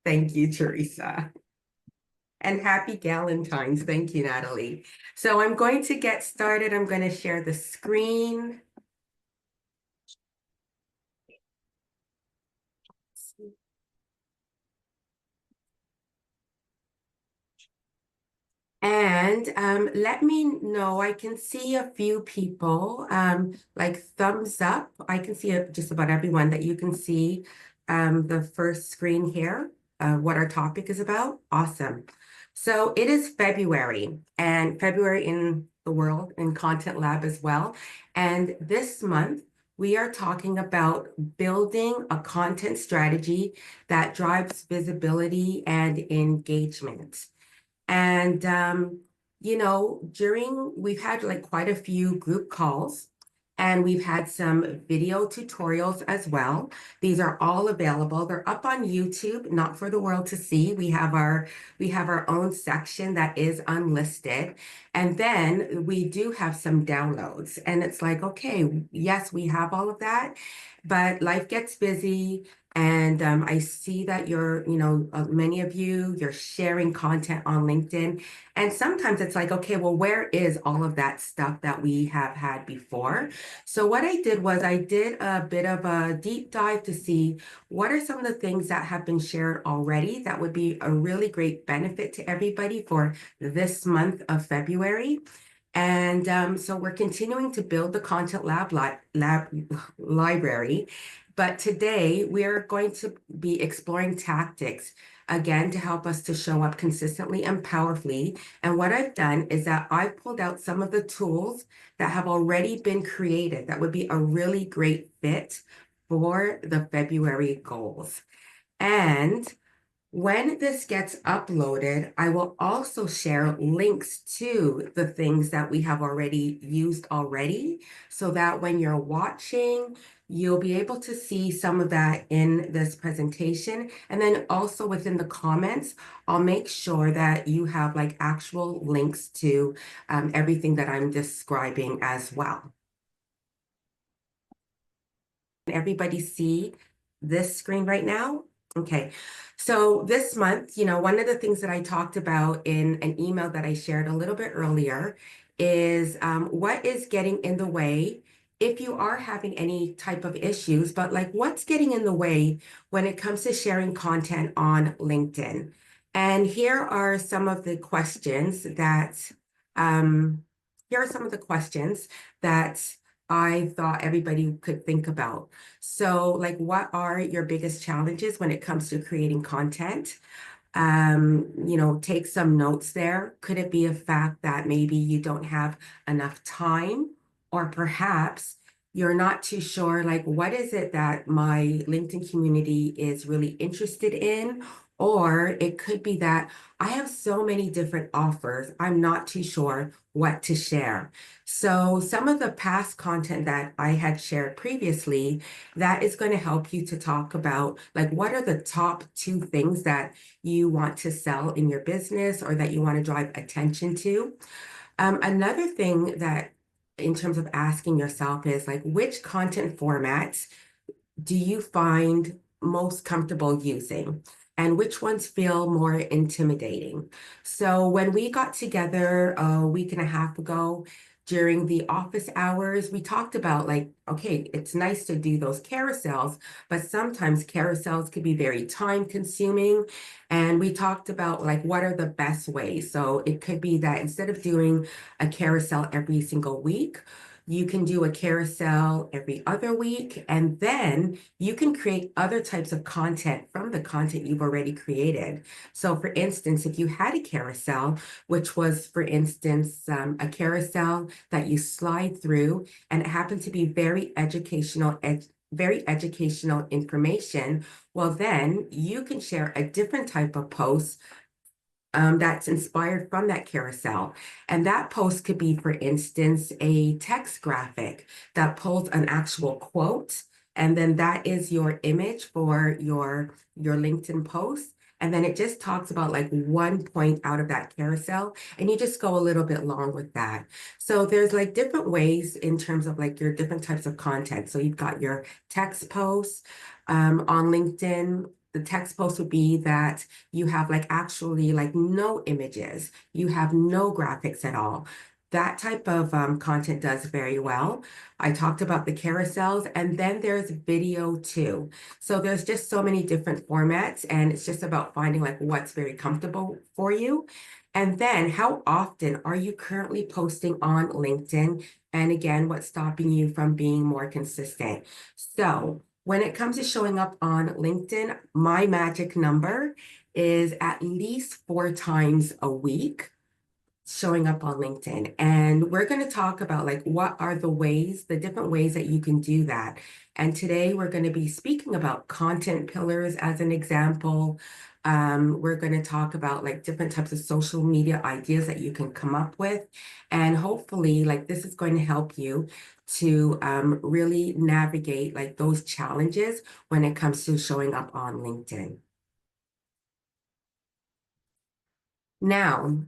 Thank you, Teresa. And happy Galentine's. Thank you, Natalie. So I'm going to get started. I'm going to share the screen. And let me know. I can see a few people like thumbs up. I can see just about everyone that you can see the first screen here, what our topic is about. Awesome. So it is February, and February in the world in Content Lab as well. And this month, we are talking about building a content strategy that drives visibility and engagement. And we've had like quite a few group calls and we've had some video tutorials as well. These are all available. They're up on YouTube, not for the world to see. We have our own section that is unlisted. And then we do have some downloads. And it's like, okay, yes, we have all of that, but life gets busy. And I see that many of you're sharing content on LinkedIn. And sometimes it's like, okay, well, where is all of that stuff that we have had before? So what I did was I did a bit of a deep dive to see what are some of the things that have been shared already that would be a really great benefit to everybody for this month of February. And so we're continuing to build the Content Lab library. But today we are going to be exploring tactics again to help us to show up consistently and powerfully. And what I've done is that I've pulled out some of the tools that have already been created that would be a really great fit for the February goals. And when this gets uploaded, I will also share links to the things that we have already used already, so that when you're watching, you'll be able to see some of that in this presentation. And then also within the comments, I'll make sure that you have like actual links to everything that I'm describing as well. Everybody see this screen right now? Okay. So this month, one of the things that I talked about in an email that I shared a little bit earlier is what is getting in the way if you are having any type of issues, but like what's getting in the way when it comes to sharing content on LinkedIn. And here are some of the questions that I thought everybody could think about. So, like, what are your biggest challenges when it comes to creating content? Take some notes there. Could it be a fact that maybe you don't have enough time, or perhaps you're not too sure, like, what is it that my LinkedIn community is really interested in? Or it could be that I have so many different offers, I'm not too sure what to share. So some of the past content that I had shared previously, that is going to help you to talk about like what are the top two things that you want to sell in your business or that you want to drive attention to. Another thing that in terms of asking yourself is like which content formats do you find most comfortable using? And which ones feel more intimidating? So when we got together a week and a half ago during the office hours, we talked about like, okay, it's nice to do those carousels, but sometimes carousels could be very time consuming. And we talked about like, what are the best ways? So it could be that instead of doing a carousel every single week, you can do a carousel every other week, and then you can create other types of content from the content you've already created. So for instance, if you had a carousel, which was, for instance, a carousel that you slide through, and it happened to be very educational information, well, then you can share a different type of post that's inspired from that carousel. And that post could be, for instance, a text graphic that pulls an actual quote, and then that is your image for your LinkedIn post. And then it just talks about like one point out of that carousel, and you just go a little bit long with that. So there's like different ways in terms of like your different types of content. So you've got your text posts on LinkedIn. the text post would be that you have like actually like no images, you have no graphics at all. That type of content does very well. I talked about the carousels, and then there's video too. So there's just so many different formats, and it's just about finding like what's very comfortable for you. And then how often are you currently posting on LinkedIn? And again, what's stopping you from being more consistent? So when it comes to showing up on LinkedIn, my magic number is at least 4 times a week showing up on LinkedIn. And we're going to talk about like what are the ways, the different ways that you can do that. And today we're going to be speaking about content pillars as an example. We're going to talk about like different types of social media ideas that you can come up with. And hopefully like this is going to help you to really navigate like those challenges when it comes to showing up on LinkedIn. Now,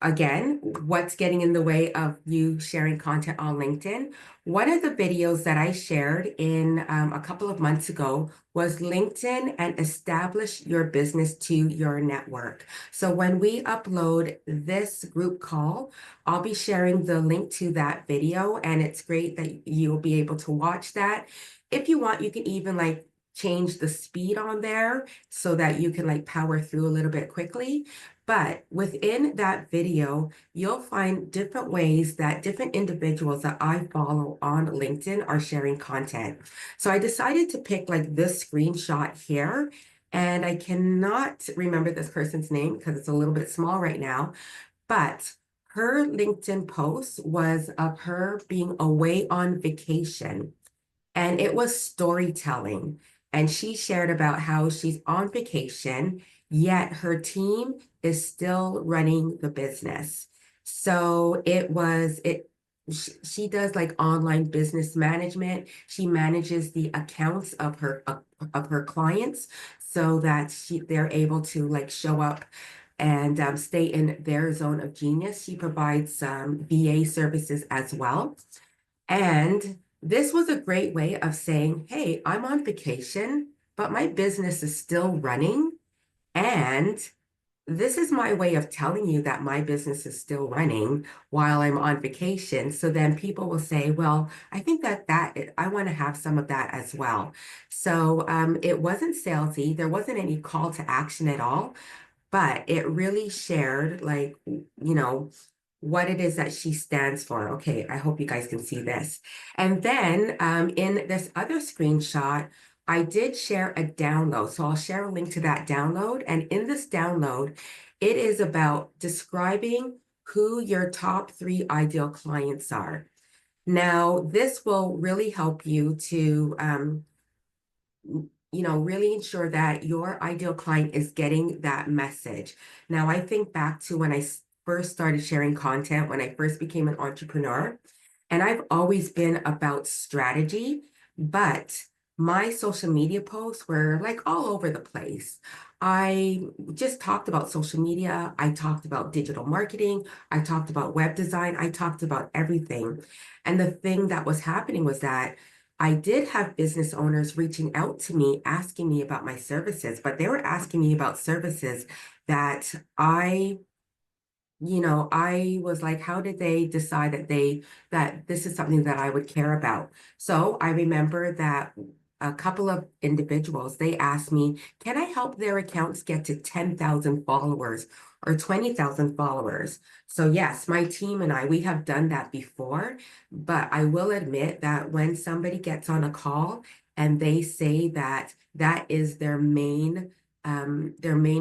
again, what's getting in the way of you sharing content on LinkedIn? One of the videos that I shared in a couple of months ago was LinkedIn and establish your business to your network. So when we upload this group call, I'll be sharing the link to that video, and it's great that you'll be able to watch that. If you want, you can even like change the speed on there so that you can like power through a little bit quickly. But within that video, you'll find different ways that different individuals that I follow on LinkedIn are sharing content. So I decided to pick like this screenshot here, and I cannot remember this person's name because it's a little bit small right now, but her LinkedIn post was of her being away on vacation, and it was storytelling. And she shared about how she's on vacation, yet her team is still running the business. So she does like online business management. She manages the accounts of her clients so that they're able to like show up and stay in their zone of genius. She provides VA services as well. And this was a great way of saying, hey, I'm on vacation, but my business is still running. And this is my way of telling you that my business is still running while I'm on vacation. So then people will say, well, I think I want to have some of that as well. So it wasn't salesy. There wasn't any call to action at all, but it really shared like, what it is that she stands for. Okay, I hope you guys can see this. And then in this other screenshot, I did share a download. So I'll share a link to that download. And in this download, it is about describing who your top 3 ideal clients are. Now, this will really help you to really ensure that your ideal client is getting that message. Now, I think back to when I first started sharing content, when I first became an entrepreneur, and I've always been about strategy, but my social media posts were like all over the place. I just talked about social media. I talked about digital marketing. I talked about web design. I talked about everything. And the thing that was happening was that I did have business owners reaching out to me, asking me about my services, but they were asking me about services that I was like, how did they decide that this is something that I would care about? So I remember that a couple of individuals, they asked me, can I help their accounts get to 10,000 followers or 20,000 followers? So yes, my team and I, we have done that before, but I will admit that when somebody gets on a call and they say that that is their main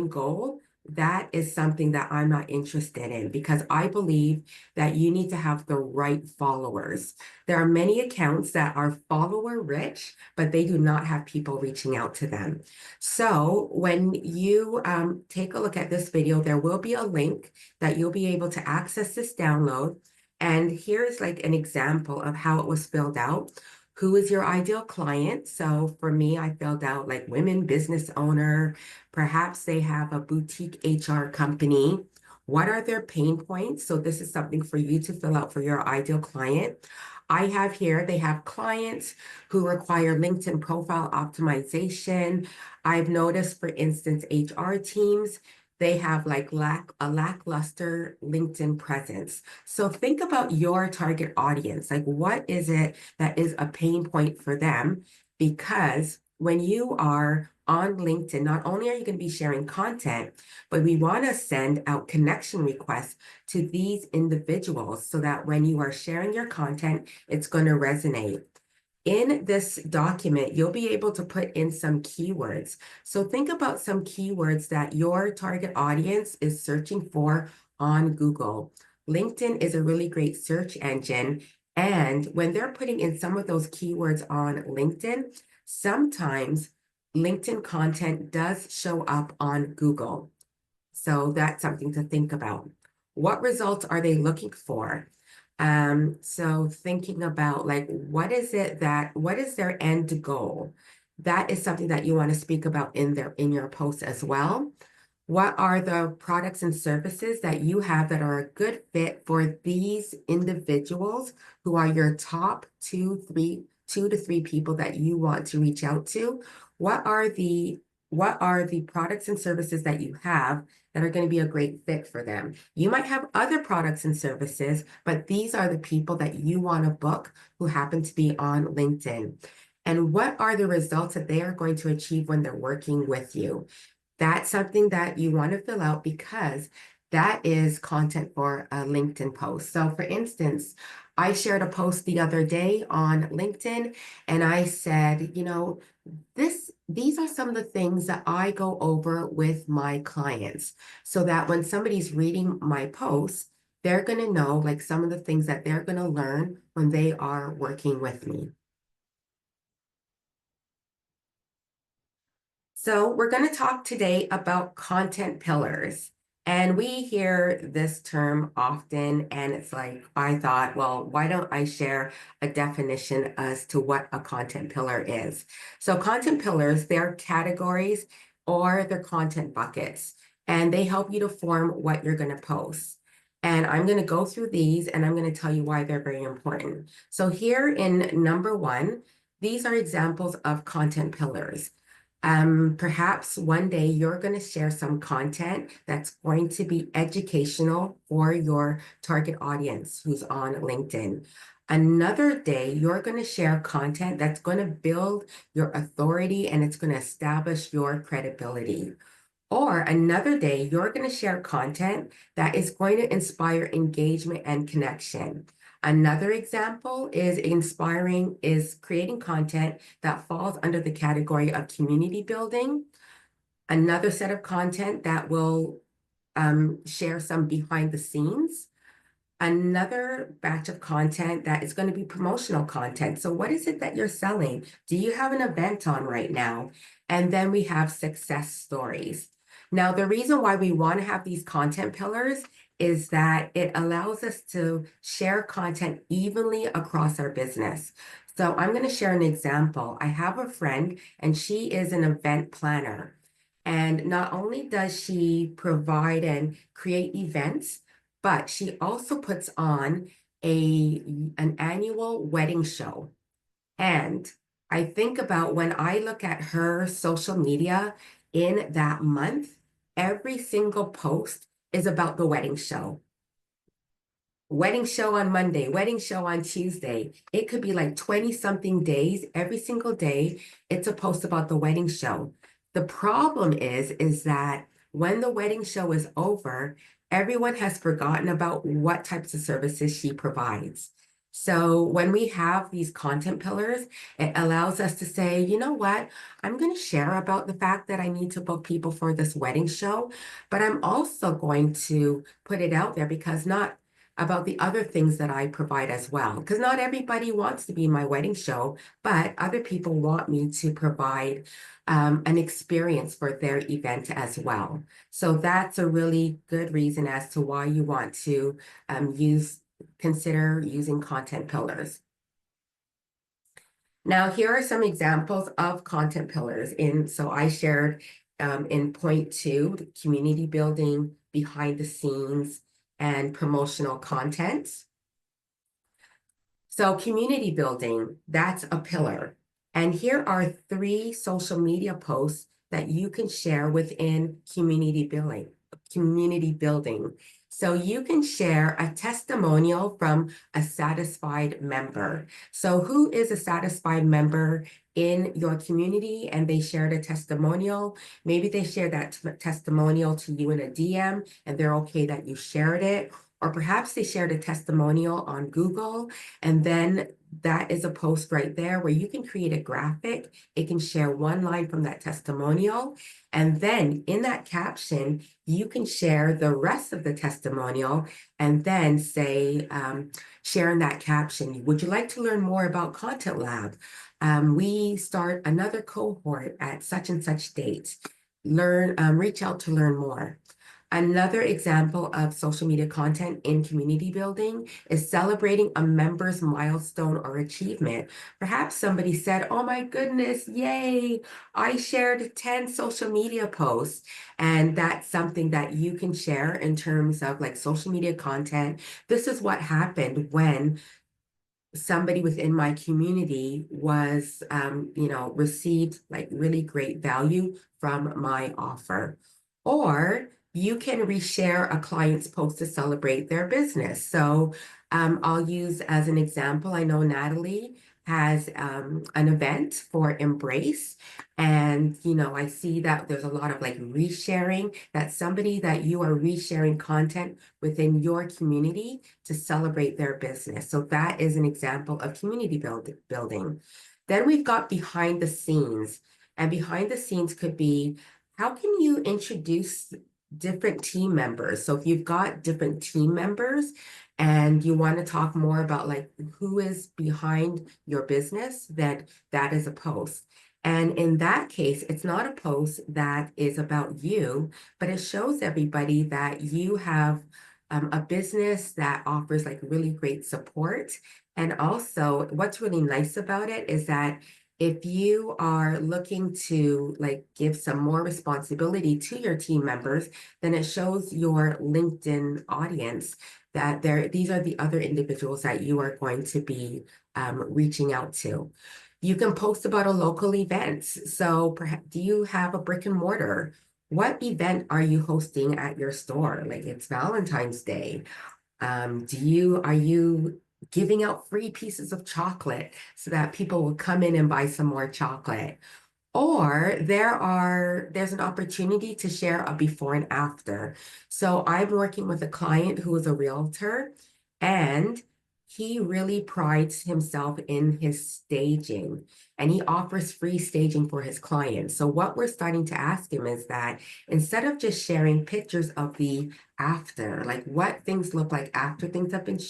goal, that is something that I'm not interested in because I believe that you need to have the right followers. There are many accounts that are follower rich, but they do not have people reaching out to them. So when you take a look at this video, there will be a link that you'll be able to access this download. And here's like an example of how it was filled out. Who is your ideal client? So for me, I filled out like women business owner. Perhaps they have a boutique HR company. What are their pain points? So this is something for you to fill out for your ideal client. I have here, they have clients who require LinkedIn profile optimization. I've noticed, for instance, HR teams, they have like a lackluster LinkedIn presence. So think about your target audience. Like, what is it that is a pain point for them? Because when you are on LinkedIn, not only are you going to be sharing content, but we want to send out connection requests to these individuals so that when you are sharing your content, it's going to resonate. In this document, you'll be able to put in some keywords. So think about some keywords that your target audience is searching for on Google. LinkedIn is a really great search engine. And when they're putting in some of those keywords on LinkedIn, sometimes LinkedIn content does show up on Google. So that's something to think about. What results are they looking for? So thinking about like, what is their end goal? That is something that you want to speak about in your post as well. What are the products and services that you have that are a good fit for these individuals who are your top two to three people that you want to reach out to? What are the products and services that you have that are going to be a great fit for them? You might have other products and services, but these are the people that you want to book who happen to be on LinkedIn. And what are the results that they are going to achieve when they're working with you? That's something that you want to fill out because that is content for a LinkedIn post. So for instance, I shared a post the other day on LinkedIn and I said, these are some of the things that I go over with my clients so that when somebody's reading my posts, they're going to know like some of the things that they're going to learn when they are working with me. So we're going to talk today about content pillars. And we hear this term often, and it's like, I thought, well, why don't I share a definition as to what a content pillar is? So content pillars, they're categories or they're content buckets, and they help you to form what you're going to post. And I'm going to go through these and I'm going to tell you why they're very important. So here in number one, these are examples of content pillars. Perhaps one day you're going to share some content that's going to be educational for your target audience who's on LinkedIn. Another day, you're going to share content that's going to build your authority and it's going to establish your credibility. Or another day, you're going to share content that is going to inspire engagement and connection. Another example is creating content that falls under the category of community building. Another set of content that will share some behind the scenes. Another batch of content that is going to be promotional content. So what is it that you're selling? Do you have an event on right now? And then we have success stories. Now, the reason why we want to have these content pillars is that it allows us to share content evenly across our business. So I'm going to share an example. I have a friend and she is an event planner. And not only does she provide and create events, but she also puts on an annual wedding show. And I think about when I look at her social media in that month, every single post is about the wedding show. Wedding show on Monday, wedding show on Tuesday. It could be like 20 something days. Every single day, it's a post about the wedding show. The problem is that when the wedding show is over, everyone has forgotten about what types of services she provides. So when we have these content pillars, it allows us to say, you know what, I'm going to share about the fact that I need to book people for this wedding show, but I'm also going to put it out there because not about the other things that I provide as well. Because not everybody wants to be in my wedding show, but other people want me to provide an experience for their event as well. So that's a really good reason as to why you want to consider using content pillars. Now, here are some examples of content pillars. So I shared in point two, the community building, behind the scenes, and promotional content. So community building, that's a pillar. And here are three social media posts that you can share within community building. So you can share a testimonial from a satisfied member. So who is a satisfied member in your community and they shared a testimonial? Maybe they shared that testimonial to you in a DM and they're okay that you shared it. Or perhaps they shared a testimonial on Google, and then that is a post right there where you can create a graphic. It can share one line from that testimonial. And then in that caption, you can share the rest of the testimonial and then say, sharing that caption, would you like to learn more about Content Lab? We start another cohort at such and such date. Reach out to learn more. Another example of social media content in community building is celebrating a member's milestone or achievement. Perhaps somebody said, oh my goodness, yay, I shared 10 social media posts. And that's something that you can share in terms of like social media content. This is what happened when somebody within my community was, received like really great value from my offer. Or you can reshare a client's post to celebrate their business. So I'll use as an example, I know Natalie has an event for Embrace. And, I see that there's a lot of like resharing, that somebody that you are resharing content within your community to celebrate their business. So that is an example of community building. Then we've got behind the scenes. And behind the scenes could be, how can you introduce different team members? So if you've got different team members and you want to talk more about like who is behind your business, then that is a post. And in that case, it's not a post that is about you, but it shows everybody that you have a business that offers like really great support. And also, what's really nice about it is that if you are looking to like give some more responsibility to your team members, then it shows your LinkedIn audience that these are the other individuals that you are going to be reaching out to. You can post about a local event. So perhaps, do you have a brick and mortar? What event are you hosting at your store? Like it's Valentine's Day. Are you giving out free pieces of chocolate so that people will come in and buy some more chocolate? Or there's an opportunity to share a before and after. So I'm working with a client who is a realtor, and he really prides himself in his staging, and he offers free staging for his clients. So what we're starting to ask him is that instead of just sharing pictures of the after, like what things look like after things have been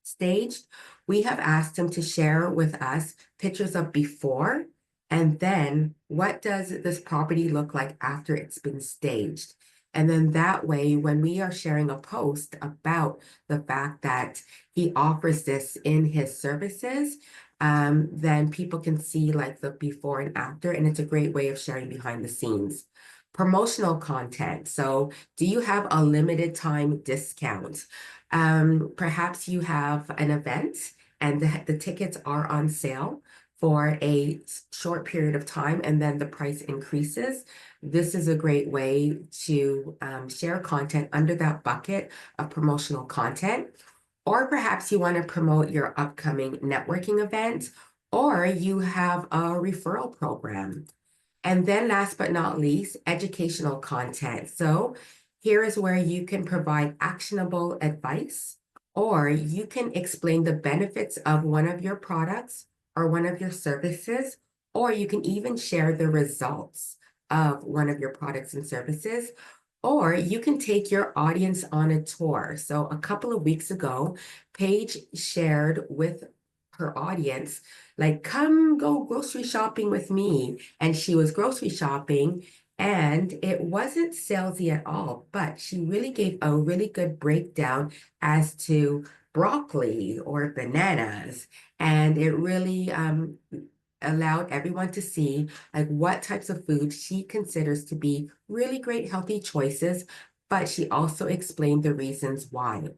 staged, we have asked him to share with us pictures of before, and then what does this property look like after it's been staged? And then that way, when we are sharing a post about the fact that he offers this in his services, then people can see like the before and after, and it's a great way of sharing behind the scenes. Promotional content. So do you have a limited time discount? Perhaps you have an event and the tickets are on sale for a short period of time and then the price increases. This is a great way to share content under that bucket of promotional content. Or perhaps you want to promote your upcoming networking event, or you have a referral program. And then last but not least, educational content. So here is where you can provide actionable advice, or you can explain the benefits of one of your products or one of your services, or you can even share the results of one of your products and services, or you can take your audience on a tour. So a couple of weeks ago, Paige shared with her audience, like, come go grocery shopping with me. And she was grocery shopping, and it wasn't salesy at all, but she really gave a really good breakdown as to broccoli or bananas. And it really allowed everyone to see like what types of food she considers to be really great healthy choices, but she also explained the reasons why.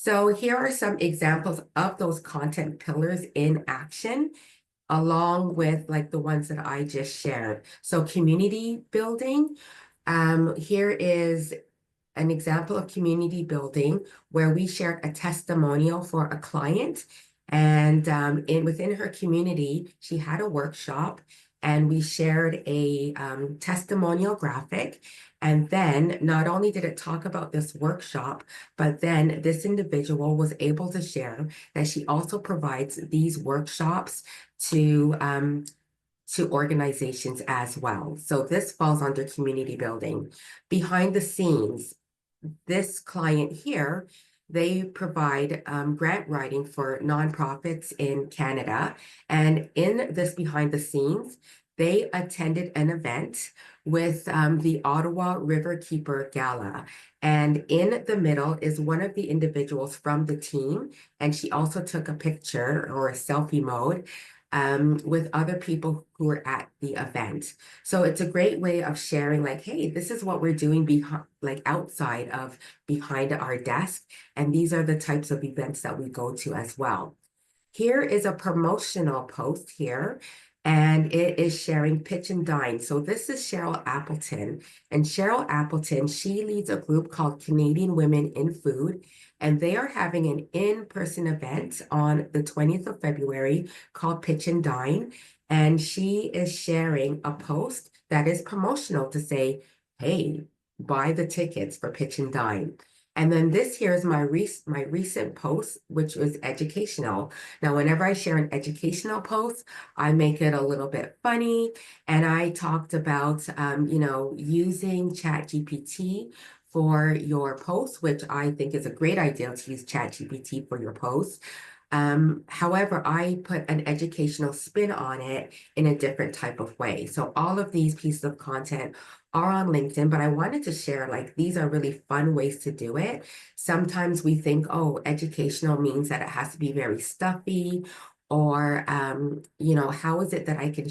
So here are some examples of those content pillars in action, along with like the ones that I just shared. So community building. Here is an example of community building where we shared a testimonial for a client. And within her community, she had a workshop and we shared a testimonial graphic. And then not only did it talk about this workshop, but then this individual was able to share that she also provides these workshops to organizations as well. So this falls under community building. Behind the scenes, this client here, they provide grant writing for nonprofits in Canada. And in this behind the scenes, they attended an event with the Ottawa Riverkeeper Gala. And in the middle is one of the individuals from the team. And she also took a picture or a selfie mode with other people who were at the event. So it's a great way of sharing, like, hey, this is what we're doing behind, like outside of behind our desk. And these are the types of events that we go to as well. Here is a promotional post here, and it is sharing Pitch and Dine. So this is Cheryl Appleton. And Cheryl Appleton, she leads a group called Canadian Women in Food, and they are having an in-person event on the 20th of February called Pitch and Dine. And she is sharing a post that is promotional to say, hey, buy the tickets for Pitch and Dine. And then this here is my recent post, which was educational. Now, whenever I share an educational post, I make it a little bit funny. And I talked about, using ChatGPT for your post, which I think is a great idea to use ChatGPT for your post. However, I put an educational spin on it in a different type of way. So all of these pieces of content are on LinkedIn, but I wanted to share like these are really fun ways to do it. Sometimes we think, oh, educational means that it has to be very stuffy, or how is it that I can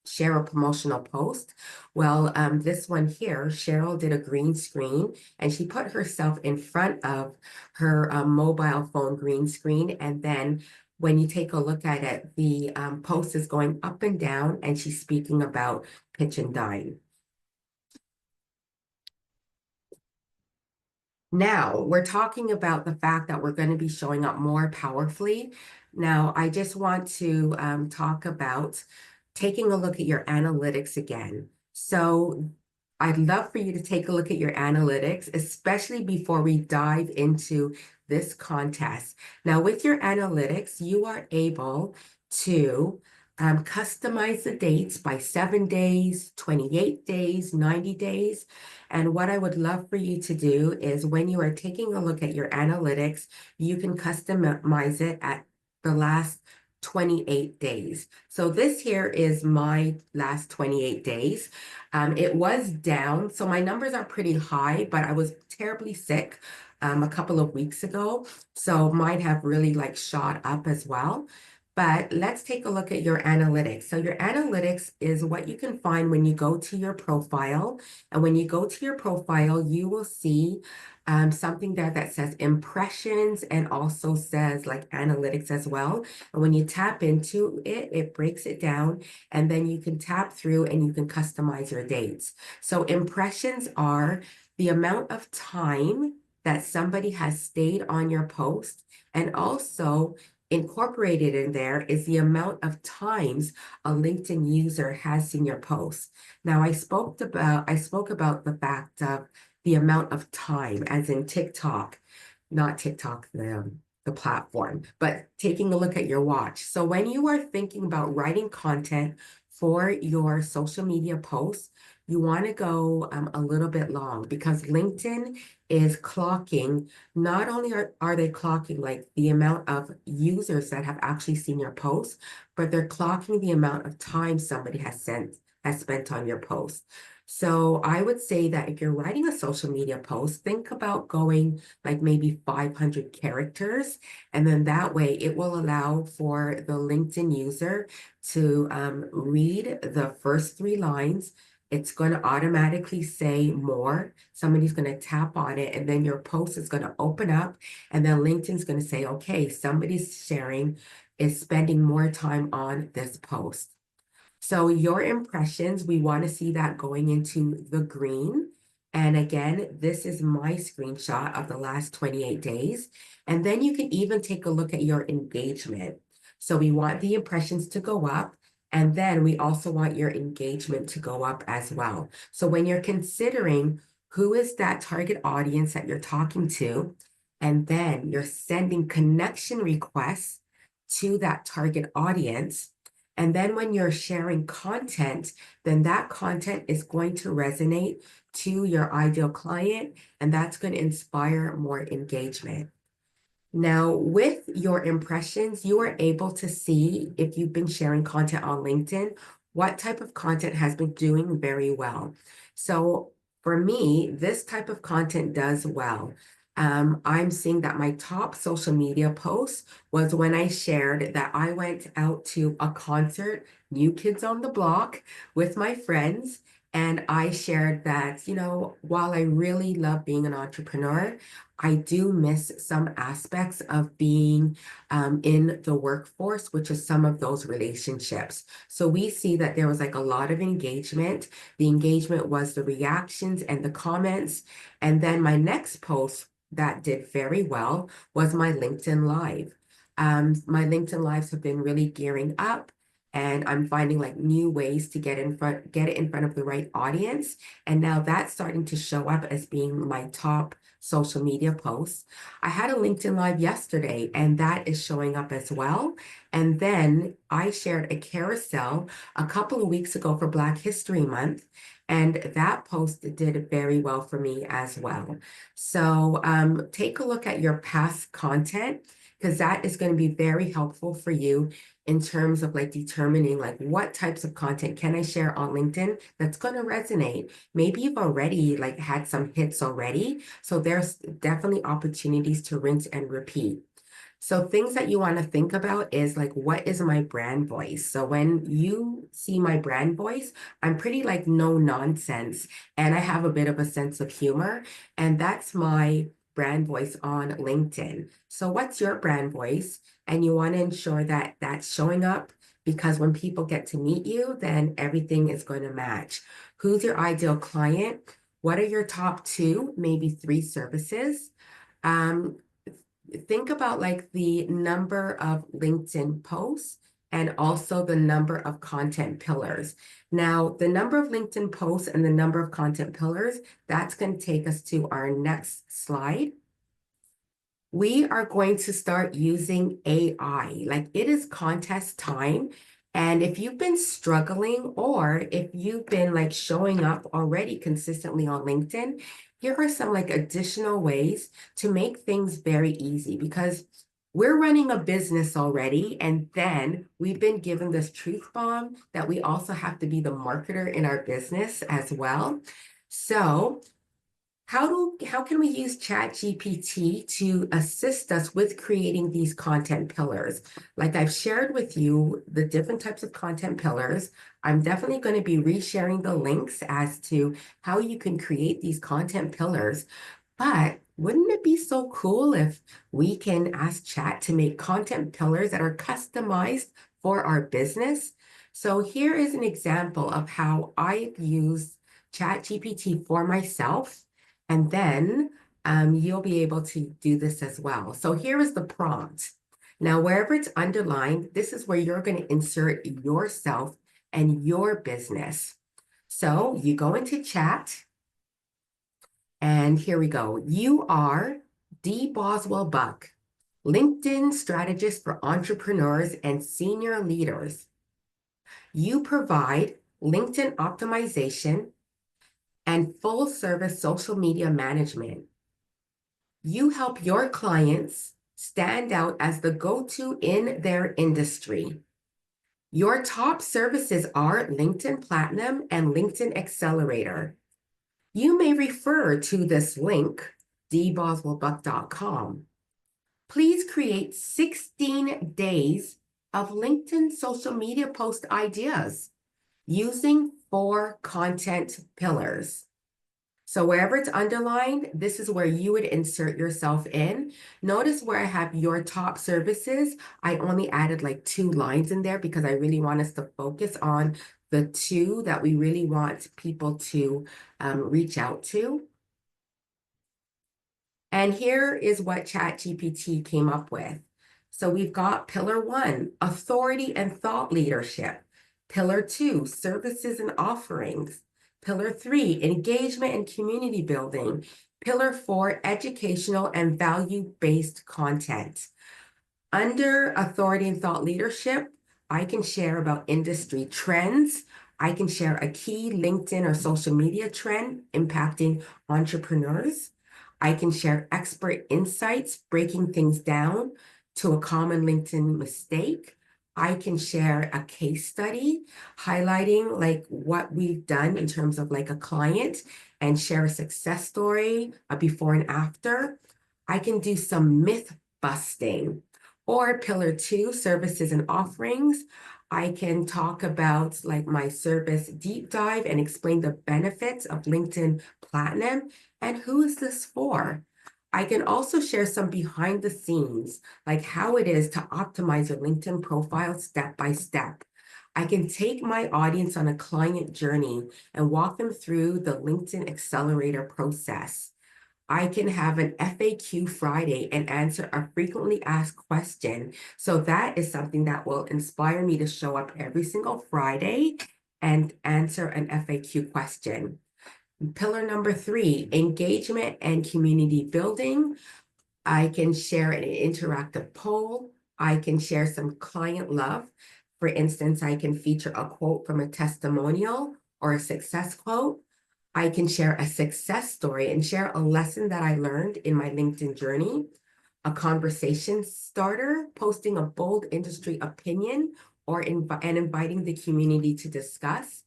share a promotional post? Well, this one here, Cheryl did a green screen and she put herself in front of her mobile phone green screen. And then when you take a look at it, the post is going up and down and she's speaking about Pitch and Dine. Now, we're talking about the fact that we're going to be showing up more powerfully. Now, I just want to talk about taking a look at your analytics again. So I'd love for you to take a look at your analytics, especially before we dive into this contest. Now, with your analytics, you are able to customize the dates by 7 days, 28 days, 90 days. And what I would love for you to do is when you are taking a look at your analytics, you can customize it at the last 28 days. So this here is my last 28 days. It was down, so my numbers are pretty high, but I was terribly sick a couple of weeks ago, so mine have really like shot up as well. But let's take a look at your analytics. So your analytics is what you can find when you go to your profile. And when you go to your profile, you will see something there that says impressions and also says like analytics as well. And when you tap into it, it breaks it down and then you can tap through and you can customize your dates. So impressions are the amount of time that somebody has stayed on your post, and also incorporated in there is the amount of times a LinkedIn user has seen your post. Now, I spoke about the fact of the amount of time, as in TikTok, not TikTok, the platform, but taking a look at your watch. So when you are thinking about writing content for your social media posts, you want to go a little bit long, because LinkedIn is clocking. Not only are they clocking like the amount of users that have actually seen your post, but they're clocking the amount of time somebody has spent on your post. So I would say that if you're writing a social media post, think about going like maybe 500 characters. And then that way it will allow for the LinkedIn user to read the first 3 lines, it's going to automatically say more. Somebody's going to tap on it, and then your post is going to open up, and then LinkedIn's going to say, okay, somebody's sharing is spending more time on this post. So your impressions, we want to see that going into the green. And again, this is my screenshot of the last 28 days. And then you can even take a look at your engagement. So we want the impressions to go up. And then we also want your engagement to go up as well. So when you're considering who is that target audience that you're talking to, and then you're sending connection requests to that target audience, and then when you're sharing content, then that content is going to resonate to your ideal client, and that's going to inspire more engagement. Now, with your impressions, you are able to see if you've been sharing content on LinkedIn, what type of content has been doing very well. So for me, this type of content does well. I'm seeing that my top social media post was when I shared that I went out to a concert, New Kids on the Block, with my friends. And I shared that, while I really love being an entrepreneur, I do miss some aspects of being in the workforce, which is some of those relationships. So we see that there was like a lot of engagement. The engagement was the reactions and the comments. And then my next post that did very well was my LinkedIn Live. My LinkedIn Lives have been really gearing up. And I'm finding like new ways to get it in front of the right audience. And now that's starting to show up as being my top social media posts. I had a LinkedIn Live yesterday, and that is showing up as well. And then I shared a carousel a couple of weeks ago for Black History Month, and that post did very well for me as well. So take a look at your past content, because that is going to be very helpful for you in terms of like determining like what types of content can I share on LinkedIn that's going to resonate. Maybe you've already like had some hits already, so there's definitely opportunities to rinse and repeat. So things that you want to think about is like, what is my brand voice? So when you see my brand voice, I'm pretty like no nonsense, and I have a bit of a sense of humor, and that's my brand voice on LinkedIn. So what's your brand voice? And you want to ensure that that's showing up, because when people get to meet you, then everything is going to match. Who's your ideal client? What are your top two, maybe three services? Um, think about like the number of LinkedIn posts and also the number of content pillars. Now, the number of LinkedIn posts and the number of content pillars, that's going to take us to our next slide. We are going to start using AI. Like, it is contest time. And if you've been struggling, or if you've been like showing up already consistently on LinkedIn, here are some like additional ways to make things very easy, because we're running a business already. And then we've been given this truth bomb that we also have to be the marketer in our business as well. So how can we use ChatGPT to assist us with creating these content pillars? Like I've shared with you the different types of content pillars. I'm definitely going to be resharing the links as to how you can create these content pillars. But wouldn't it be so cool if we can ask Chat to make content pillars that are customized for our business? So here is an example of how I've used ChatGPT for myself. And then you'll be able to do this as well. So here is the prompt. Now, wherever it's underlined, this is where you're going to insert yourself and your business. So you go into chat, and here we go. You are Dee Boswell-Buck, LinkedIn strategist for entrepreneurs and senior leaders. You provide LinkedIn optimization and full service social media management. You help your clients stand out as the go-to in their industry. Your top services are LinkedIn Platinum and LinkedIn Accelerator. You may refer to this link, dboswellbuck.com. Please create 16 days of LinkedIn social media post ideas using 4 content pillars. So wherever it's underlined, this is where you would insert yourself in. Notice where I have your top services. I only added like 2 lines in there because I really want us to focus on the 2 that we really want people to reach out to. And here is what ChatGPT came up with. So we've got pillar 1, authority and thought leadership. Pillar 2, services and offerings. Pillar 3, engagement and community building. Pillar 4, educational and value-based content. Under authority and thought leadership, I can share about industry trends. I can share a key LinkedIn or social media trend impacting entrepreneurs. I can share expert insights, breaking things down to a common LinkedIn mistake. I can share a case study highlighting like what we've done in terms of like a client and share a success story, a before and after. I can do some myth busting. Or pillar 2, services and offerings. I can talk about like my service deep dive and explain the benefits of LinkedIn Platinum and who is this for. I can also share some behind the scenes, like how it is to optimize your LinkedIn profile step by step. I can take my audience on a client journey and walk them through the LinkedIn Accelerator process. I can have an FAQ Friday and answer a frequently asked question. So that is something that will inspire me to show up every single Friday and answer an FAQ question. Pillar number 3, engagement and community building. I can share an interactive poll. I can share some client love. For instance, I can feature a quote from a testimonial or a success quote. I can share a success story and share a lesson that I learned in my LinkedIn journey, a conversation starter, posting a bold industry opinion and inviting the community to discuss.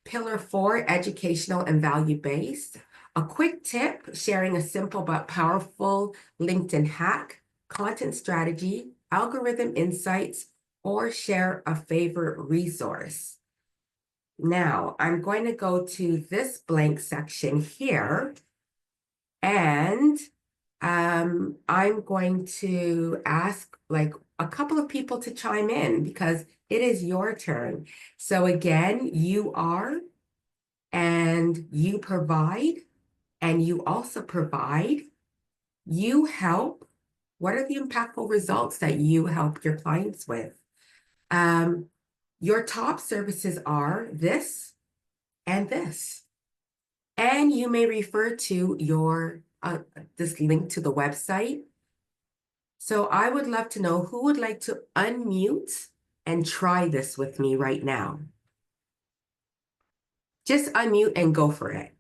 Pillar 4, educational and value-based. A quick tip, sharing a simple but powerful LinkedIn hack, content strategy, algorithm insights, or share a favorite resource. Now, I'm going to go to this blank section here, and I'm going to ask like a couple of people to chime in because it is your turn. So again, you are, and you provide, and you also provide, you help. What are the impactful results that you help your clients with? Um, your top services are this and this. And you may refer to your this link to the website. So I would love to know who would like to unmute and try this with me right now. Just unmute and go for it.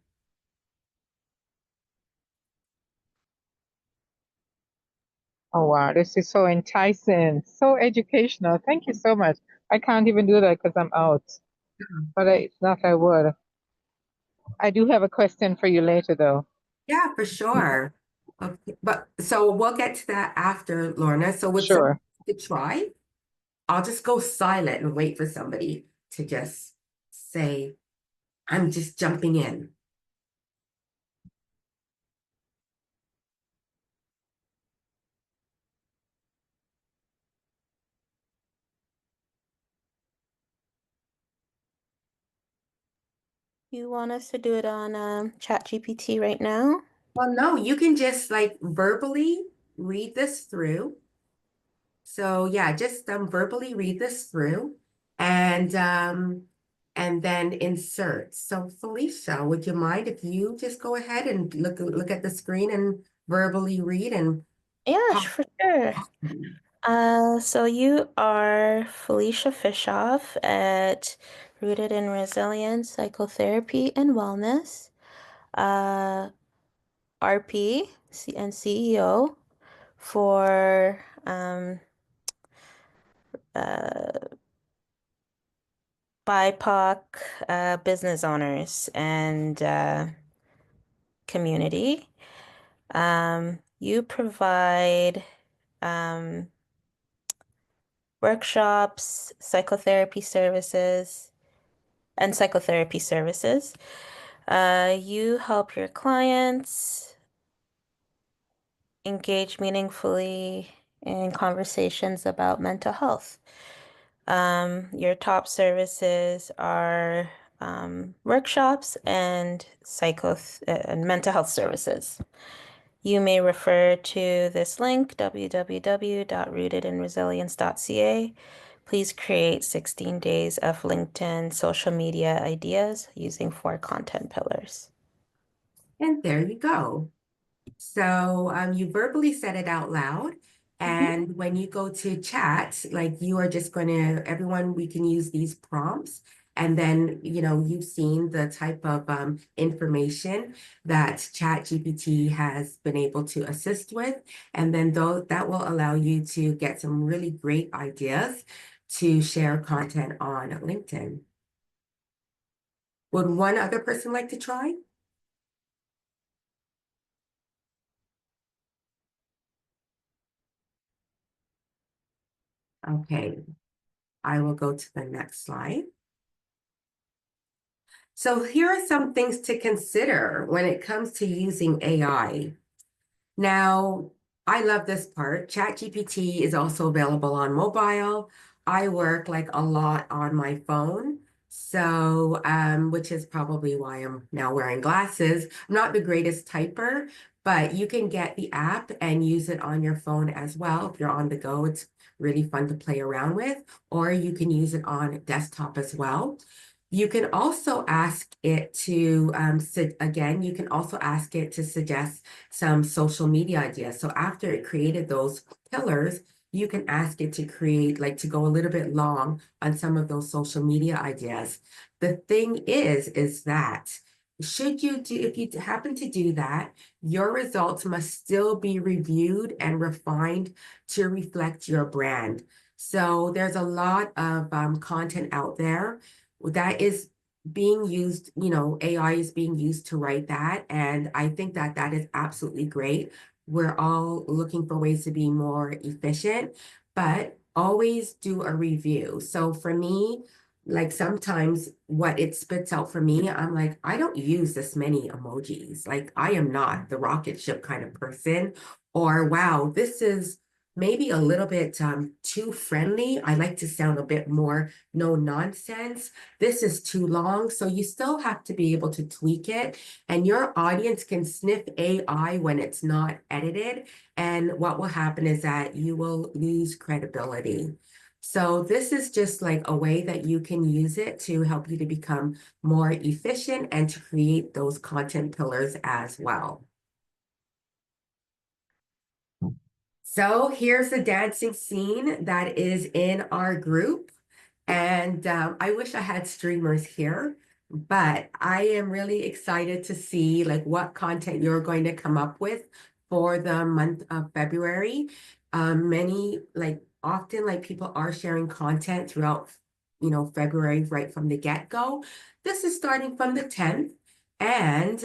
Oh, wow. This is so enticing, so educational. Thank you so much. I can't even do that because I'm out, but if not, I would. I do have a question for you later, though. Yeah, for sure. Okay, but so we'll get to that after, Lorna. So would somebody Sure. like to try? I'll just go silent and wait for somebody to just say, I'm just jumping in. You want us to do it on ChatGPT right now? Well, no, you can just like verbally read this through. So yeah, just verbally read this through and then insert. So Felicia, would you mind if you just go ahead and look at the screen and verbally read and Yeah, pop? for sure. So you are Felicia Fishoff at Rooted in Resilience Psychotherapy and Wellness, uh, RP and CEO for uh, BIPOC business owners and community. You provide um, workshops, psychotherapy services, and psychotherapy services. You help your clients engage meaningfully in conversations about mental health. Your top services are workshops and and mental health services. You may refer to this link, www.rootedinresilience.ca. Please create 16 days of LinkedIn social media ideas using 4 content pillars. And there you go. So you verbally said it out loud. And when you go to chat, like you are just going to, everyone, we can use these prompts. And then, you've seen the type of information that ChatGPT has been able to assist with. And then that will allow you to get some really great ideas to share content on LinkedIn. Would one other person like to try? Okay, I will go to the next slide. So here are some things to consider when it comes to using AI. Now, I love this part. ChatGPT is also available on mobile. I work like a lot on my phone. So, which is probably why I'm now wearing glasses. I'm not the greatest typer, but you can get the app and use it on your phone as well. If you're on the go, it's really fun to play around with, or you can use it on desktop as well. You can also ask it to, again, you can also ask it to suggest some social media ideas. So after it created those pillars, you can ask it to create, like to go a little bit long on some of those social media ideas. The thing is that if you happen to do that, your results must still be reviewed and refined to reflect your brand. So there's a lot of content out there that is being used, AI is being used to write that. And I think that that is absolutely great. We're all looking for ways to be more efficient, but always do a review. So for me, like sometimes what it spits out for me, I'm like, I don't use this many emojis. Like I am not the rocket ship kind of person. Or wow, this is maybe a little bit too friendly. I like to sound a bit more no nonsense. This is too long. So you still have to be able to tweak it. And your audience can sniff AI when it's not edited. And what will happen is that you will lose credibility. So this is just like a way that you can use it to help you to become more efficient and to create those content pillars as well. So here's the dancing scene that is in our group. And I wish I had streamers here, but I am really excited to see like what content you're going to come up with for the month of February. Often like people are sharing content throughout, February right from the get-go. This is starting from the 10th. And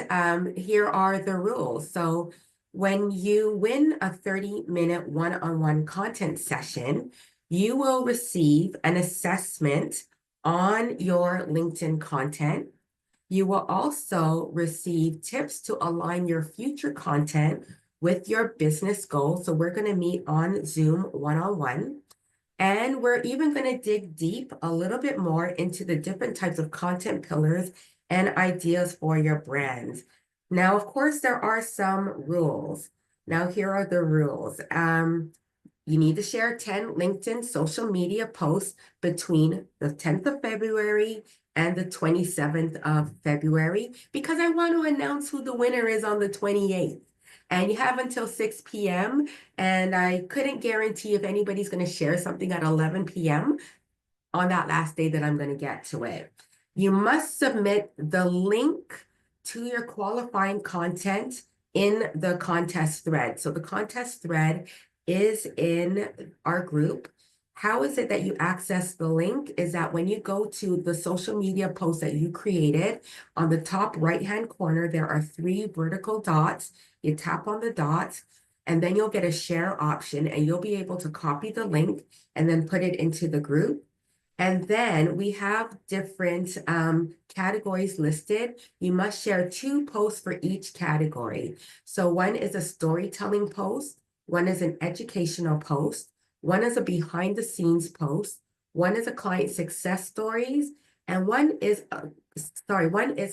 here are the rules. So when you win a 30-minute one-on-one content session, you will receive an assessment on your LinkedIn content. You will also receive tips to align your future content with your business goals. So we're going to meet on Zoom one-on-one. And we're even going to dig deep a little bit more into the different types of content pillars and ideas for your brands. Now, of course, there are some rules. Now, here are the rules. You need to share 10 LinkedIn social media posts between the 10th of February and the 27th of February, because I want to announce who the winner is on the 28th. And you have until 6 p.m. And I couldn't guarantee if anybody's going to share something at 11 p.m. on that last day that I'm going to get to it. You must submit the link to your qualifying content in the contest thread. So the contest thread is in our group. How is it that you access the link? Is that when you go to the social media post that you created, on the top right-hand corner, there are 3 vertical dots. You tap on the dots, and then you'll get a share option, and you'll be able to copy the link and then put it into the group. And then we have different categories listed. You must share 2 posts for each category. So one is a storytelling post, one is an educational post, one is a behind the scenes post, one is a client success stories, and one is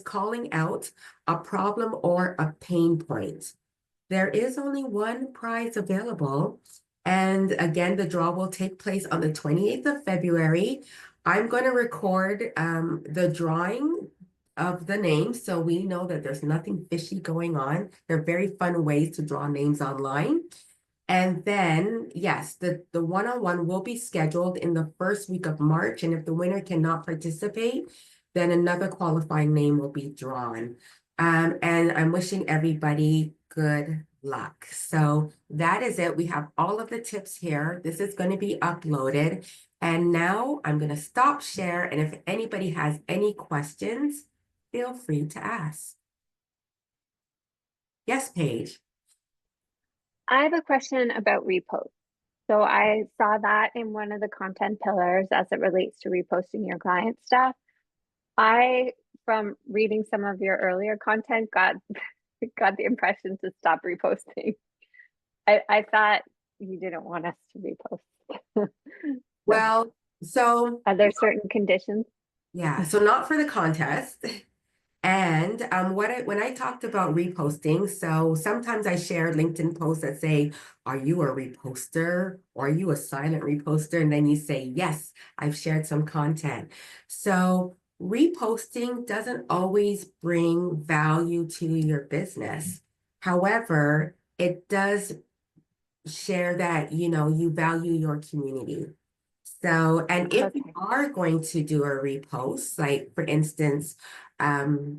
calling out a problem or a pain point. There is only one prize available. And again, the draw will take place on the 28th of February. I'm going to record the drawing of the names so we know that there's nothing fishy going on. They're very fun ways to draw names online. And then, yes, the one-on-one will be scheduled in the first week of March. And if the winner cannot participate, then another qualifying name will be drawn. And I'm wishing everybody good luck. So that is it. We have all of the tips here. This is going to be uploaded. And now I'm going to stop share. And if anybody has any questions, feel free to ask. Yes, Paige. I have a question about reposts. So I saw that in one of the content pillars as it relates to reposting your client stuff. I, from reading some of your earlier content, got the impression to stop reposting. I thought you didn't want us to repost. Well, so Are there certain conditions? yeah, so not for the contest. And when I talked about reposting, so sometimes I share LinkedIn posts that say, "Are you a reposter or are you a silent reposter?" And then you say, "Yes, I've shared some content." So reposting doesn't always bring value to your business. However, it does share that, you value your community. So, and if you Okay. are going to do a repost, like for instance, I'll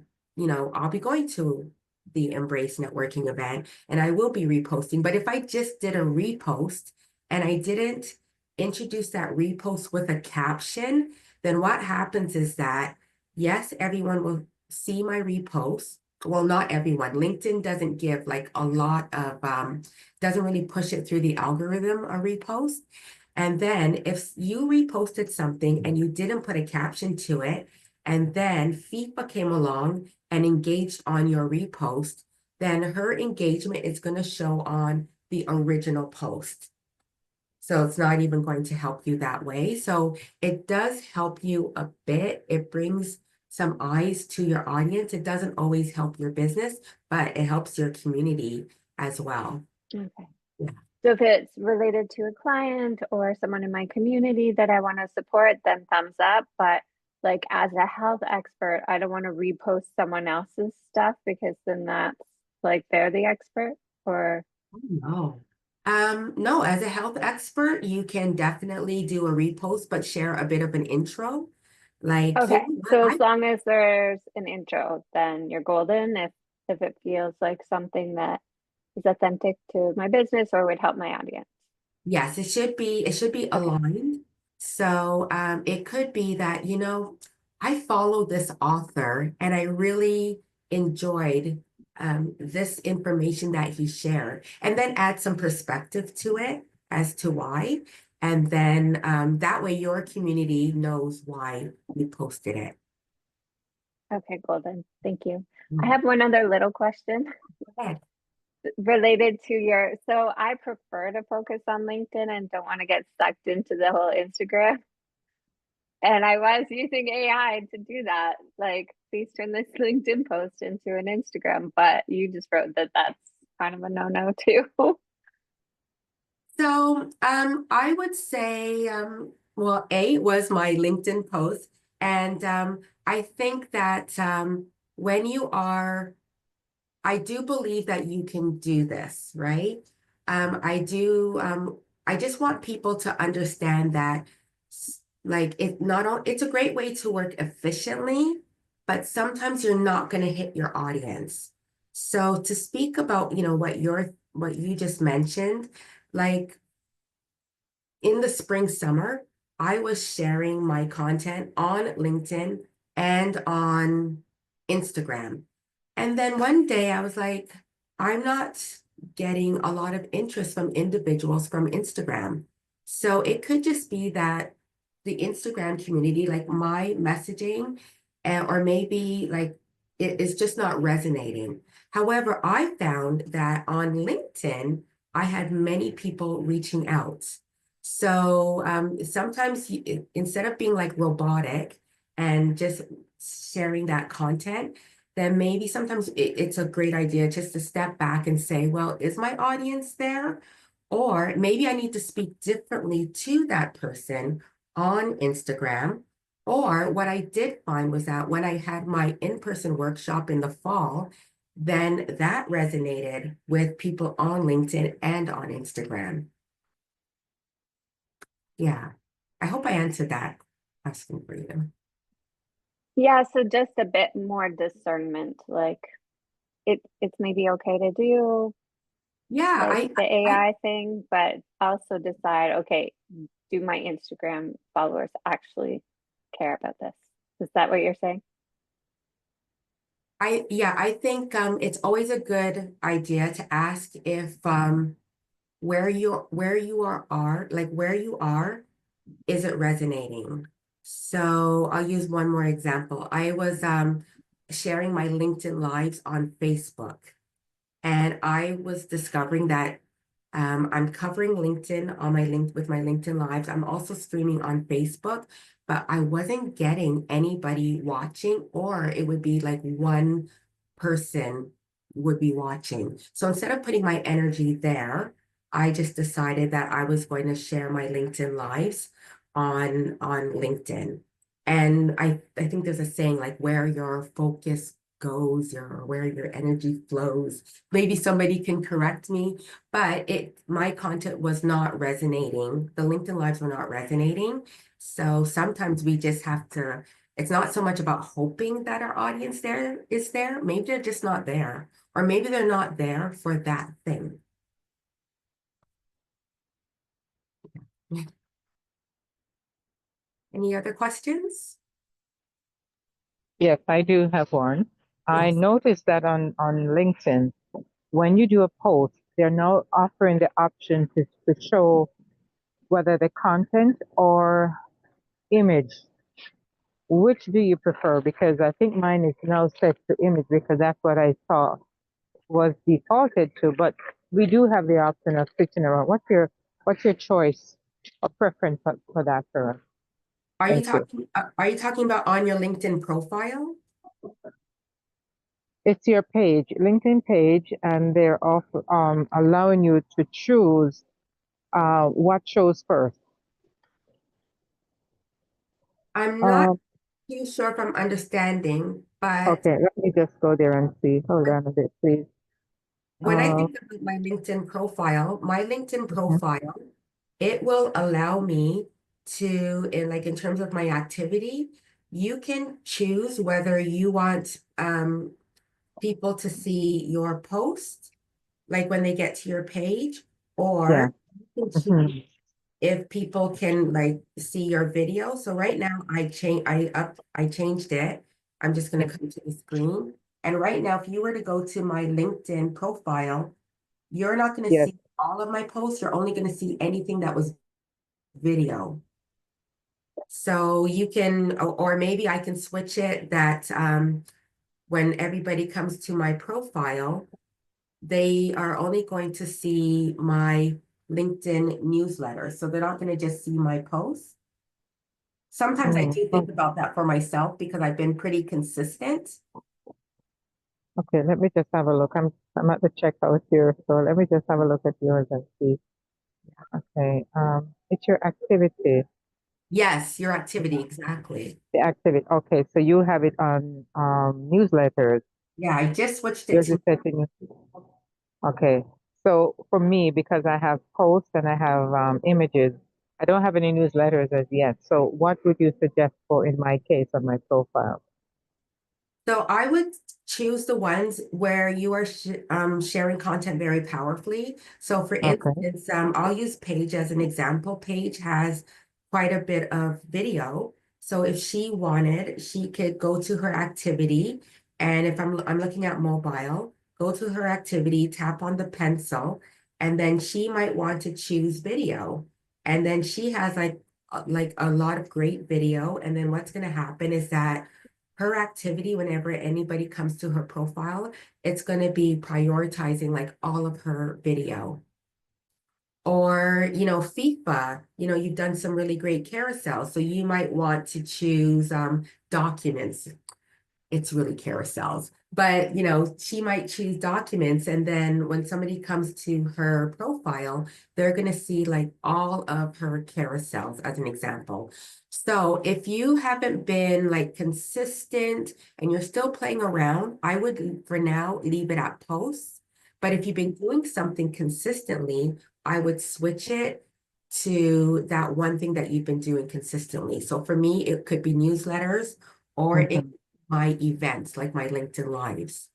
be going to the Embrace Networking event and I will be reposting. But if I just did a repost and I didn't introduce that repost with a caption, then what happens is that, yes, everyone will see my repost. Well, not everyone. LinkedIn doesn't give like a lot of, doesn't really push it through the algorithm, a repost. And then if you reposted something and you didn't put a caption to it, and then FIFA came along and engaged on your repost, then her engagement is going to show on the original post. So it's not even going to help you that way. So it does help you a bit. It brings some eyes to your audience. It doesn't always help your business, but it helps your community as well. Okay. Yeah. So if it's related to a client or someone in my community that I want to support, then thumbs up. But like as a health expert, I don't want to repost someone else's stuff because then that's like they're the expert or No. No, as a health expert, you can definitely do a repost, but share a bit of an intro. Like, you okay. know what, So as long as there's an intro, then you're golden. If it feels like something that is authentic to my business or would help my audience. yes, it should be Okay. aligned. So it could be that, I follow this author and I really enjoyed this information that he shared, and then add some perspective to it as to why. And then that way your community knows why you posted it. Okay, golden. Thank you. I Mm. have one other little question Okay. related to so I prefer to focus on LinkedIn and don't want to get sucked into the whole Instagram. And I was using AI to do that. Like, please turn this LinkedIn post into an Instagram, but you just wrote that that's kind of a no-no too. So I would say, well, A was my LinkedIn post. And I think that when you are, I do believe that you can do this, right? I just want people to understand that like it's a great way to work efficiently, but sometimes you're not going to hit your audience. So to speak about, what you just mentioned, like in the spring, summer, I was sharing my content on LinkedIn and on Instagram. And then one day I was like, I'm not getting a lot of interest from individuals from Instagram. So it could just be that the Instagram community, like my messaging, or maybe like it is just not resonating. However, I found that on LinkedIn, I had many people reaching out. So sometimes instead of being like robotic and just sharing that content, then maybe sometimes it's a great idea just to step back and say, well, is my audience there? Or maybe I need to speak differently to that person on Instagram. Or what I did find was that when I had my in-person workshop in the fall, then that resonated with people on LinkedIn and on Instagram. Yeah, I hope I answered that question for you. Yeah, so just a bit more discernment, like it's maybe okay to do Yeah, like the I AI thing, but also decide, okay, do my Instagram followers actually care about this? Is that what you're saying? yeah, I think it's always a good idea to ask if where you are, is it resonating? So I'll use one more example. I was sharing my LinkedIn lives on Facebook, and I was discovering that I'm covering LinkedIn on my link with my LinkedIn lives. I'm also streaming on Facebook, but I wasn't getting anybody watching, or it would be like one person would be watching. So instead of putting my energy there, I just decided that I was going to share my LinkedIn lives on LinkedIn. And I think there's a saying like where your focus goes, or where your energy flows. Maybe somebody can correct me, but my content was not resonating. The LinkedIn lives were not resonating. So sometimes we just have to, it's not so much about hoping that our audience there is there. Maybe they're just not there, or maybe they're not there for that thing. Any other questions? Yes, I do have one. I Yes. noticed that on LinkedIn, when you do a post, they're now offering the option to show whether the content or image. Which do you prefer? Because I think mine is now set to image because that's what I saw was defaulted to, but we do have the option of switching around. What's your choice or preference for that, Sarah? Thank you. Are you talking about on your LinkedIn profile? It's your page, LinkedIn page, and they're also allowing you to choose what shows first. I'm not Um, too sure if I'm understanding, but okay, let me just go there and see. Hold on a bit, please. when I Uh, think about my LinkedIn mhm. profile, it will allow me to, in terms of my activity, you can choose whether you want people to see your post, like when they get to your page, Yeah. or you can choose Mhm. if people can like see your video. So right now I changed it. I'm just gonna come to the screen. And right now, if you were to go to my LinkedIn profile, you're not gonna Yes. see all of my posts. You're only gonna see anything that was video. So you can, or maybe I can switch it that when everybody comes to my profile, they are only going to see my LinkedIn newsletter. So they're not going to just see my posts. Sometimes I Mm. do think about that for myself because I've been pretty consistent. Okay, let me just have a look. I'm at the checkout here, so let me just have a look at yours and see. Okay. It's your activity. Yes, your activity, exactly. The activity. Okay, so you have it on newsletters. Yeah, I just switched it Yours to, is setting. Okay. So for me, because I have posts and I have images, I don't have any newsletters as yet. So what would you suggest for in my case on my profile? so I would choose the ones where you are sharing content very powerfully. So for Okay. instance, I'll use Paige as an example. Paige has quite a bit of video. So if she wanted, she could go to her activity. And if I'm looking at mobile, go to her activity, tap on the pencil, and then she might want to choose video. And then she has like like a lot of great video. And then what's going to happen is that her activity, whenever anybody comes to her profile, it's going to be prioritizing like all of her video. Or, FIFA, you've done some really great carousels. So you might want to choose documents. It's really carousels. But, she might choose documents. And then when somebody comes to her profile, they're going to see like all of her carousels as an example. So if you haven't been like consistent and you're still playing around, I would for now leave it at posts. But if you've been doing something consistently, I would switch it to that one thing that you've been doing consistently. So for me, it could be newsletters or it Mhm. my events, like my LinkedIn Lives.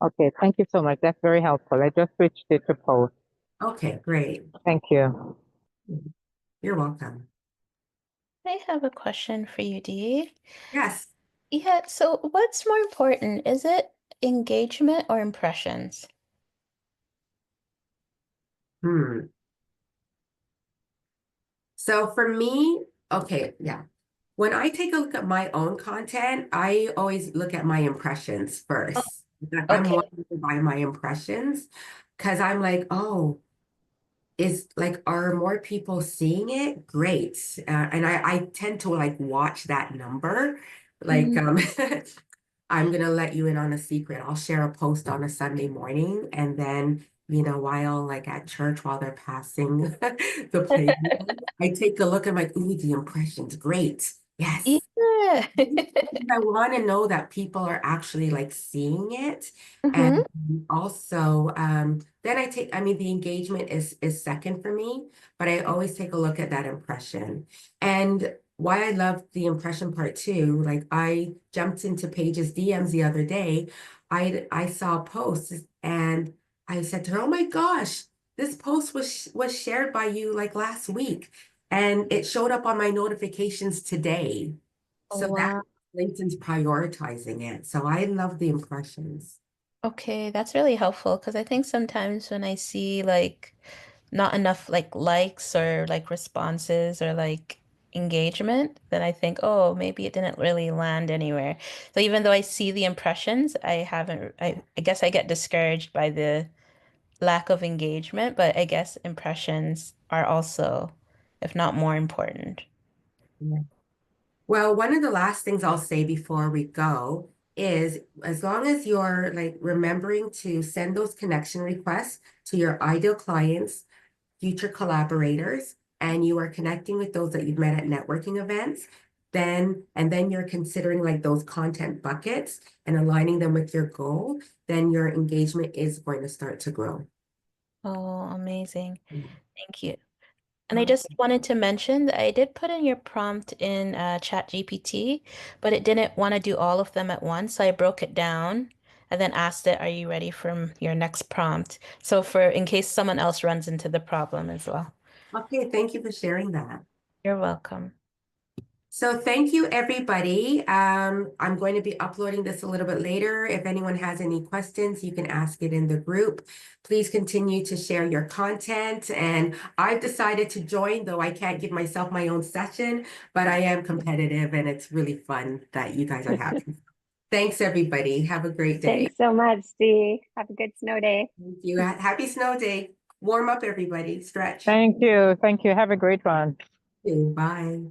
Okay, thank you so much. That's very helpful. I just switched it to post. Okay, great. Thank you. You're welcome. I have a question for you, Dee. Yes. Yeah, so what's more important? Is it engagement or impressions? Hmm. So for me, okay, yeah. When I take a look at my own content, I always look at my impressions Oh, first. I'm okay. wondering by my impressions because I'm like, oh, is like, are more people seeing it? Great. And I tend to like watch that number. Like, Mm. I'm gonna let you in on a secret. I'll share a post on a Sunday morning, and then, while like at church, while they're passing the playground, I take a look. I'm like, ooh, the impressions, great. Yes. Yeah. I want to know that people are actually like seeing it. Mm-hmm. And also, then I mean, the engagement is second for me, but I always take a look at that impression. And why I love the impression part too, like I jumped into Paige's DMs the other day. I saw posts and I said to her, "Oh my gosh, this post was shared by you like last week." And it showed up on my notifications today. Oh, So that wow. LinkedIn's prioritizing it. So I love the impressions. Okay, that's really helpful because I think sometimes when I see like not enough like likes or like responses or like engagement, then I think, oh, maybe it didn't really land anywhere. So even though I see the impressions, I guess I get discouraged by the lack of engagement, but I guess impressions are also, if not more important. Yeah. Well, one of the last things I'll say before we go is as long as you're like remembering to send those connection requests to your ideal clients, future collaborators, and you are connecting with those that you've met at networking events, then you're considering like those content buckets and aligning them with your goal, then your engagement is going to start to grow. Oh, amazing. Thank you. And I Mm. just wanted to mention that I did put in your prompt in ChatGPT, but it didn't want to do all of them at once. So I broke it down and then asked it, are you ready for your next prompt? So in case someone else runs into the problem as well. Okay, thank you for sharing that. You're welcome. So thank you, everybody. I'm going to be uploading this a little bit later. If anyone has any questions, you can ask it in the group. Please continue to share your content. And I've decided to join, though I can't give myself my own session, but I am competitive and it's really fun that you guys are happy. Thanks, everybody. Have a great day. Thanks so much, Dee. Have a good snow day. Thank you. Happy snow day. Warm up, everybody. Stretch. Thank you. Thank you. Have a great one. Bye.